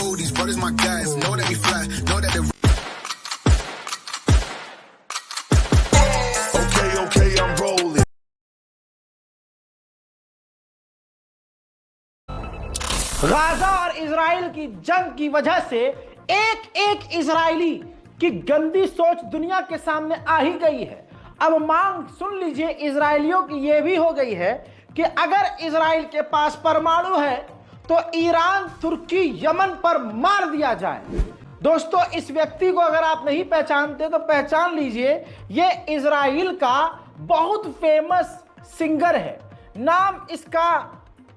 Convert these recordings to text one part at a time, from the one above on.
cold, these brothers my guys. Know that we fly, know that they. Okay, I'm rolling. Gaza और Israel की जंग की वजह से एक एक इजरायली की गंदी सोच दुनिया के सामने आ ही गई है। अब मांग सुन लीजिए, इजरायलियों की यह भी हो गई है कि अगर इजराइल के पास परमाणु है तो ईरान, तुर्की, यमन पर मार दिया जाए। दोस्तों, इस व्यक्ति को अगर आप नहीं पहचानते तो पहचान लीजिए, यह इजराइल का बहुत फेमस सिंगर है। नाम इसका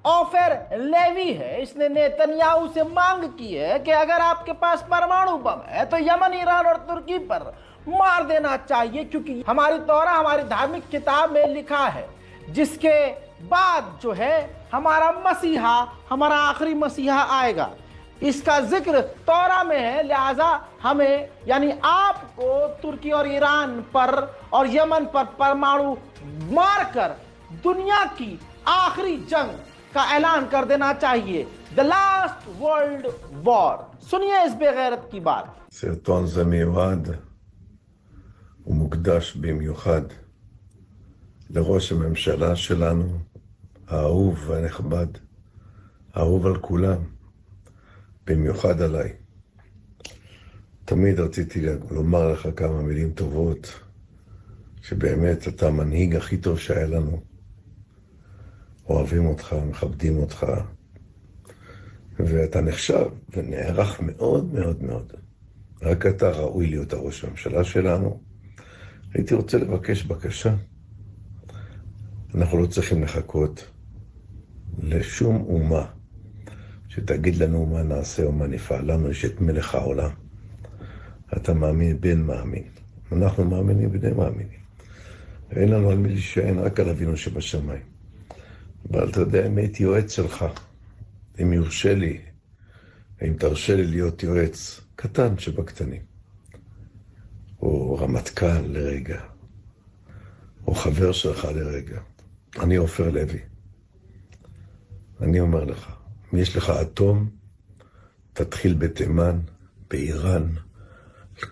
ऑफर लेवी है। इसने नेतन्याहू से मांग की है कि अगर आपके पास परमाणु बम है तो यमन, ईरान और तुर्की पर मार देना चाहिए, क्योंकि हमारी तौरा, हमारी धार्मिक किताब में लिखा है जिसके बाद जो है हमारा मसीहा, हमारा आखिरी मसीहा आएगा। इसका जिक्र तौरा में है, लिहाजा हमें यानी आपको तुर्की और ईरान पर और यमन पर परमाणु मारकर दुनिया की आखिरी जंग का ऐलान कर देना चाहिए। The last world war. सुनिए इस बेगैरत की बात। סרטון זה מיועד ומוקדש במיוחד לראש הממשלה שלנו, האהוב והנכבד, האהוב על כולם, במיוחד עליי. תמיד רציתי לומר לך כמה מילים טובות, שבאמת אתה המנהיג הכי טוב שהיה לנו. אוהבים אותך, מכבדים אותך, ואתה נחשב ונערך מאוד מאוד מאוד. רק אתה ראוי להיות הראש הממשלה שלנו. הייתי רוצה לבקש בקשה. אנחנו לא צריכים לחכות לשום אומה שתגיד לנו מה נעשה או מה נפעל. לנו יש את מלך העולם. אתה מאמין בן מאמין. אנחנו מאמינים בני מאמינים. ואין לנו על מי להישען, רק על אבינו שבשמיים. אבל אתה יודע, אם הייתי יועץ שלך, אם יורשה לי, אם תרשה לי להיות יועץ קטן שבקטנים, או רמטכ"ל לרגע, או חבר שלך לרגע, אני עופר לוי. אני אומר לך, אם יש לך אטום, תתחיל בתימן, באיראן,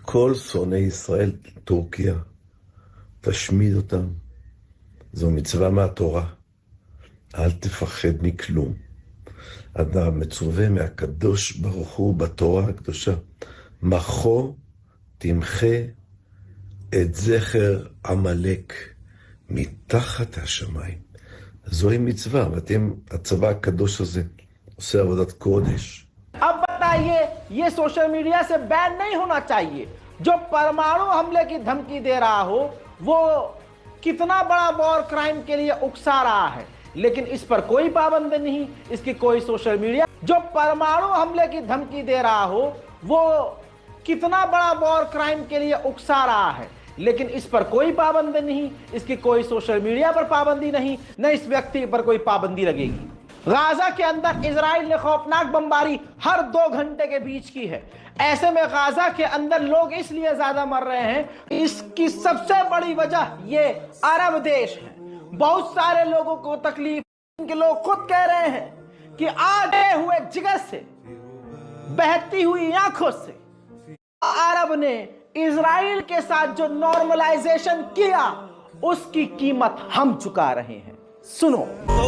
כל שונאי ישראל, טורקיה, תשמיד אותם. זו מצווה מהתורה. אל תפחד מכלום. אתה מצווה מהקדוש ברוך הוא בתורה הקדושה. מחו תמחה את זכר עמלק מתחת השמיים. זוהי מצווה, ואתם, הצבא הקדוש הזה, עושה עבודת קודש. अब बताइए, ये सोशल मीडिया से बैन नहीं होना चाहिए। जो परमाणु हमले की धमकी दे रहा हो वो कितना बड़ा वॉर क्राइम के लिए उकसा रहा है, लेकिन इस पर कोई पाबंदी नहीं, इसकी कोई सोशल मीडिया। जो परमाणु हमले की धमकी दे रहा हो वो कितना बड़ा वॉर क्राइम के लिए उकसा रहा है, लेकिन इस पर कोई पाबंदी नहीं, इसकी कोई सोशल मीडिया पर पाबंदी नहीं, न इस व्यक्ति पर कोई पाबंदी लगेगी। गाजा के अंदर इजराइल ने खौफनाक बमबारी हर 2 घंटे के बीच की है। ऐसे में गाजा के अंदर लोग इसलिए ज्यादा मर रहे हैं, इसकी सबसे बड़ी वजह ये अरब देश है। बहुत सारे लोगों को तकलीफ, के लोग खुद कह रहे हैं कि आगे हुए जिगर से, बहती हुई आंखों से अरब ने इजराइल के साथ जो नॉर्मलाइजेशन किया उसकी कीमत हम चुका रहे हैं। सुनो।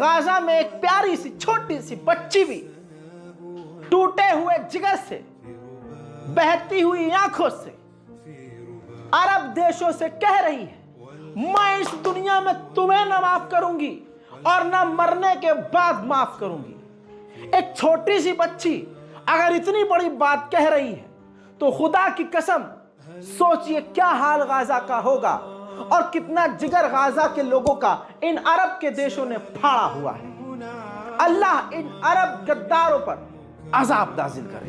गाजा में एक प्यारी सी छोटी सी बच्ची भी टूटे हुए जिगर से, बहती हुई आंखों से अरब देशों से कह रही है, मैं इस दुनिया में तुम्हें न माफ करूंगी और न मरने के बाद माफ करूंगी। एक छोटी सी बच्ची अगर इतनी बड़ी बात कह रही है तो खुदा की कसम सोचिए क्या हाल गाजा का होगा और कितना जिगर गाजा के लोगों का इन अरब के देशों ने फाड़ा हुआ है। अल्लाह इन अरब गद्दारों पर अजाब नाजिल करे।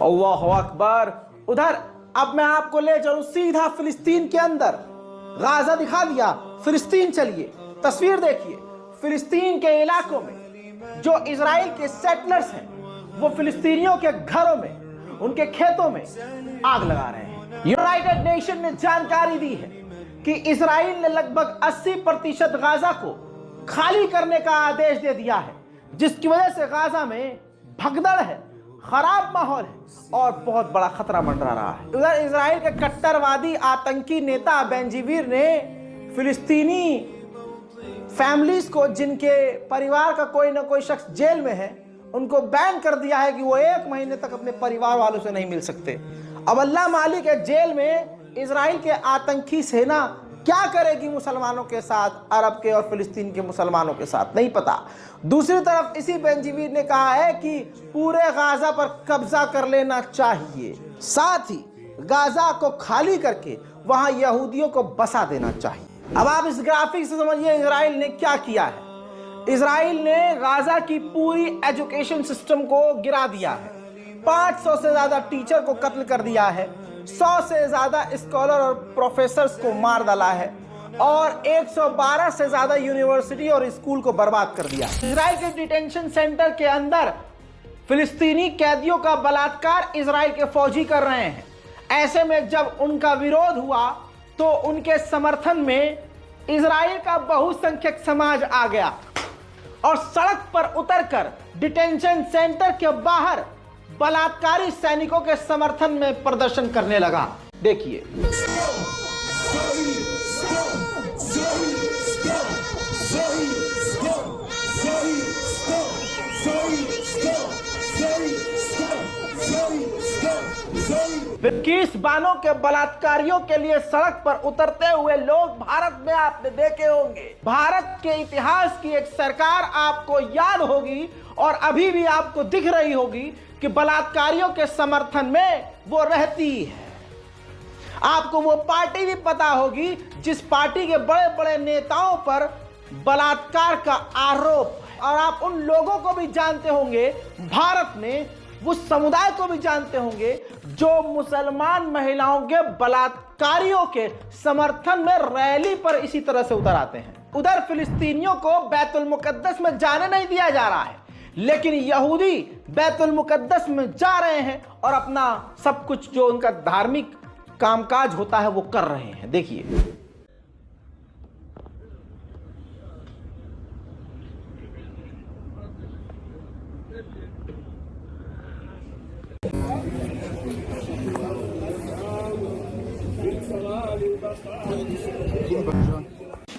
अल्लाहु अकबर। उधर अब मैं आपको ले चलूं सीधा फिलिस्तीन के अंदर। गाजा दिखा दिया, फिलिस्तीन चलिए, तस्वीर देखिए। फिलिस्तीन के इलाकों में जो इजराइल के सेटलर्स हैं वो फिलिस्तीनियों के घरों में, उनके खेतों में आग लगा रहे हैं। यूनाइटेड नेशन ने जानकारी दी है कि इजराइल ने लगभग 80% गाजा को खाली करने का आदेश दे दिया है, जिसकी वजह से गाजा में भगदड़ है, खराब माहौल है और बहुत बड़ा खतरा मंडरा रहा है। उधर इजराइल के कट्टरवादी आतंकी नेता बेंजीवीर ने फिलिस्तीनी फैमिलीज को, जिनके परिवार का कोई ना कोई शख्स जेल में है, उनको बैन कर दिया है कि वो 1 महीने तक अपने परिवार वालों से नहीं मिल सकते। अब अल्लाह मालिक है, जेल में इजराइल के आतंकी सेना क्या करेगी मुसलमानों के साथ, अरब के और फिलिस्तीन के मुसलमानों के साथ नहीं पता। दूसरी तरफ इसी बेंजीवीर ने कहा है कि पूरे गाजा पर कब्जा कर लेना चाहिए, साथ ही गाजा को खाली करके वहां यहूदियों को बसा देना चाहिए। अब आप इस ग्राफिक से समझिए इजराइल ने क्या किया है। इजराइल ने गाजा की पूरी एजुकेशन सिस्टम को गिरा दिया है, 500 से ज्यादा टीचर को कत्ल कर दिया है, 100 से ज्यादा स्कॉलर और प्रोफेसर्स को मार डाला है और 112 से ज्यादा यूनिवर्सिटी और स्कूल को बर्बाद कर दिया। इजराइल के डिटेंशन सेंटर के अंदर फिलिस्तीनी कैदियों का बलात्कार इजराइल के फौजी कर रहे हैं। ऐसे में जब उनका विरोध हुआ तो उनके समर्थन में इजराइल का बहुसंख्यक समाज आ गया और सड़क पर उतरकर डिटेंशन सेंटर के बाहर बलात्कारी सैनिकों के समर्थन में प्रदर्शन करने लगा। देखिए, किस बानों के बलात्कारियों के लिए सड़क पर उतरते हुए लोग भारत में आपने देखे होंगे। भारत के इतिहास की एक सरकार आपको याद होगी और अभी भी आपको दिख रही होगी कि बलात्कारियों के समर्थन में वो रहती है। आपको वो पार्टी भी पता होगी जिस पार्टी के बड़े बड़े नेताओं पर बलात्कार का आरोप है। और आप उन लोगों को भी जानते होंगे, भारत में उस समुदाय को भी जानते होंगे जो मुसलमान महिलाओं के बलात्कारियों के समर्थन में रैली पर इसी तरह से उतर आते हैं। उधर फिलिस्तीनियों को बैतुल मुकद्दस में जाने नहीं दिया जा रहा है, लेकिन यहूदी बैतुल मुकद्दस में जा रहे हैं और अपना सब कुछ जो उनका धार्मिक कामकाज होता है वो कर रहे हैं। देखिए,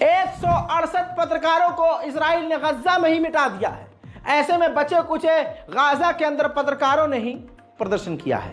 एक 168 पत्रकारों को इजराइल ने गजा में ही मिटा दिया है। ऐसे में बचे कुचे गाजा के अंदर पत्रकारों ने ही प्रदर्शन किया है।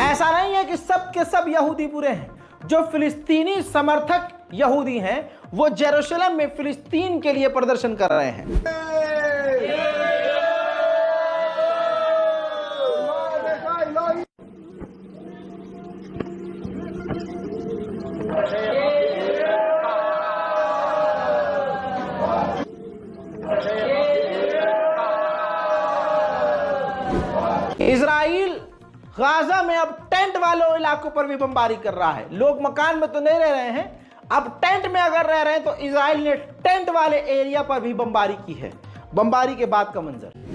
ऐसा नहीं है कि सब के सब यहूदी बुरे हैं। जो फिलिस्तीनी समर्थक यहूदी हैं वो जेरूशलेम में फिलिस्तीन के लिए प्रदर्शन कर रहे हैं। इजराइल गाजा में अब टेंट वालों इलाकों पर भी बमबारी कर रहा है। लोग मकान में तो नहीं रह रहे हैं, अब टेंट में अगर रह रहे हैं तो इजराइल ने टेंट वाले एरिया पर भी बमबारी की है। बमबारी के बाद का मंजर।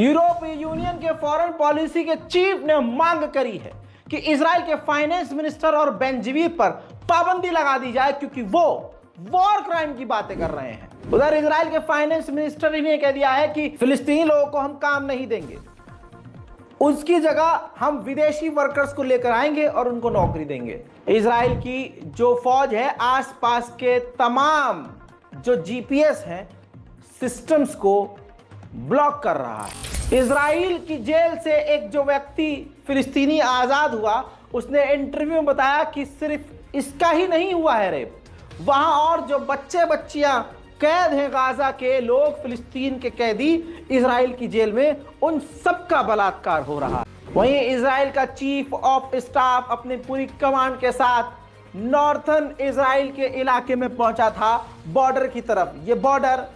यूरोपीय यूनियन के फॉरेन पॉलिसी के चीफ ने मांग करी है कि इजराइल के फाइनेंस मिनिस्टर और बेंजवीर पर पाबंदी लगा दी जाए, क्योंकि वो वॉर क्राइम की बातें कर रहे हैं। उधर इजराइल के फाइनेंस मिनिस्टर ने कह दिया है कि फिलिस्तीनी लोगों को हम काम नहीं देंगे, उसकी जगह हम विदेशी वर्कर्स को लेकर आएंगे और उनको नौकरी देंगे। इजराइल की जो फौज है आसपास के तमाम जो जीपीएस हैं सिस्टम्स को ब्लॉक कर रहा है। इजराइल की जेल से एक जो व्यक्ति फिलिस्तीनी आज़ाद हुआ, उसने इंटरव्यू में बताया कि सिर्फ इसका ही नहीं हुआ है रेप, वहां और जो बच्चे बच्चियां कैद हैं गाजा के लोग, फिलिस्तीन के कैदी इजराइल की जेल में, उन सबका बलात्कार हो रहा है। वहीं इजराइल का चीफ ऑफ स्टाफ अपनी पूरी कमांड के साथ नॉर्थन इजराइल के इलाके में पहुंचा था, बॉर्डर की तरफ। ये बॉर्डर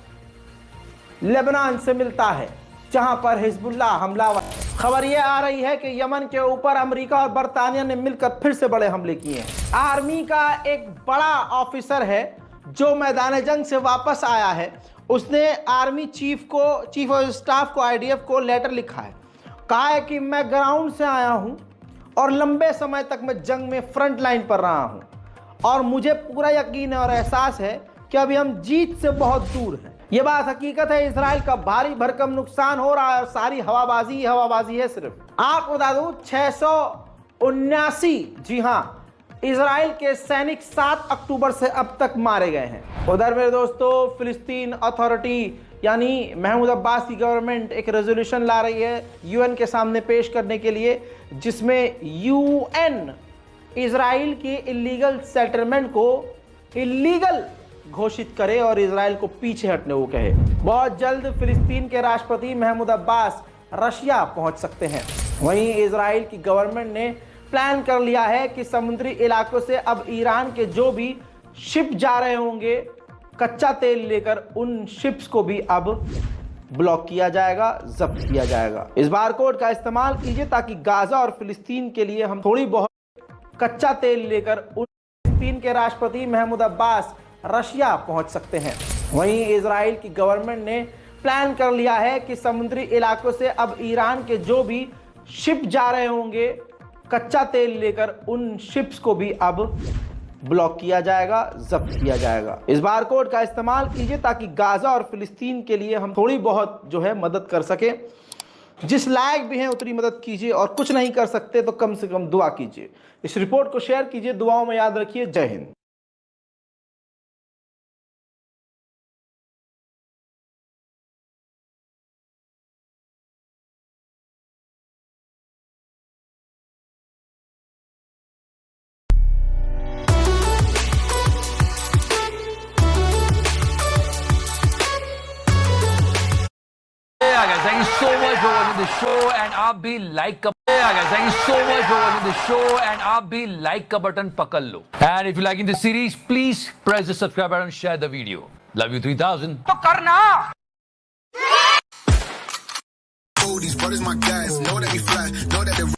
लेबनान से मिलता है जहां पर हिजबुल्लाह हमलावर। खबर यह आ रही है कि यमन के ऊपर अमेरिका और बरतानिया ने मिलकर फिर से बड़े हमले किए हैं। आर्मी का एक बड़ा ऑफिसर है जो मैदान जंग से वापस आया है, उसने आर्मी चीफ ऑफ स्टाफ को, आईडीएफ को लेटर लिखा है। कहा है कि मैं ग्राउंड से आया हूं और लंबे समय तक मैं जंग में फ्रंट लाइन पर रहा हूं और मुझे पूरा यकीन और एहसास है कि अभी हम जीत से बहुत दूर हैं। ये बात हकीकत है, इजराइल का भारी भरकम नुकसान हो रहा है और सारी हवाबाजी है। सिर्फ आपको बता दूं 679, जी हां, इजराइल के सैनिक 7 अक्टूबर से अब तक मारे गए हैं। उधर मेरे दोस्तों फिलिस्तीन अथॉरिटी यानी महमूद अब्बास की गवर्नमेंट एक रेजोल्यूशन ला रही है यूएन के सामने पेश करने के लिए, जिसमें यूएन इजराइल की इलीगल सेटलमेंट को इलीगल घोषित करे और इजराइल को पीछे हटने को कहे। बहुत जल्द फिलिस्तीन के राष्ट्रपति महमूद अब्बास रशिया पहुंच सकते हैं। वहीं इजराइल की गवर्नमेंट ने प्लान कर लिया है कि समुद्री इलाकों से अब ईरान के जो भी शिप जा रहे होंगे कच्चा तेल लेकर, उन शिप्स को भी अब ब्लॉक किया जाएगा, जब्त किया जाएगा। इस बारकोड का इस्तेमाल कीजिए ताकि गाजा और फिलिस्तीन के लिए हम थोड़ी बहुत कच्चा तेल लेकर उन फिलिस्तीन के राष्ट्रपति महमूद अब्बास रशिया पहुंच सकते हैं। वहीं इजराइल की गवर्नमेंट ने प्लान कर लिया है कि समुद्री इलाकों से अब ईरान के जो भी शिप जा रहे होंगे कच्चा तेल लेकर, उन शिप्स को भी अब ब्लॉक किया जाएगा, जब्त किया जाएगा। इस बारकोड का इस्तेमाल कीजिए ताकि गाजा और फिलिस्तीन के लिए हम थोड़ी बहुत जो है मदद कर सके। जिस लायक भी हैं उतनी मदद कीजिए और कुछ नहीं कर सकते तो कम से कम दुआ कीजिए। इस रिपोर्ट को शेयर कीजिए, दुआओं में याद रखिए। जय Hind. Thank you so much for watching the show and आप भी like का thank you so much for watching the show and आप भी like का बटन पकड़ लो। And if you liking the series, please press the subscribe button and share the video. Love you 3000. तो करना। Oh, these brothers my guys, know that we fly, know that they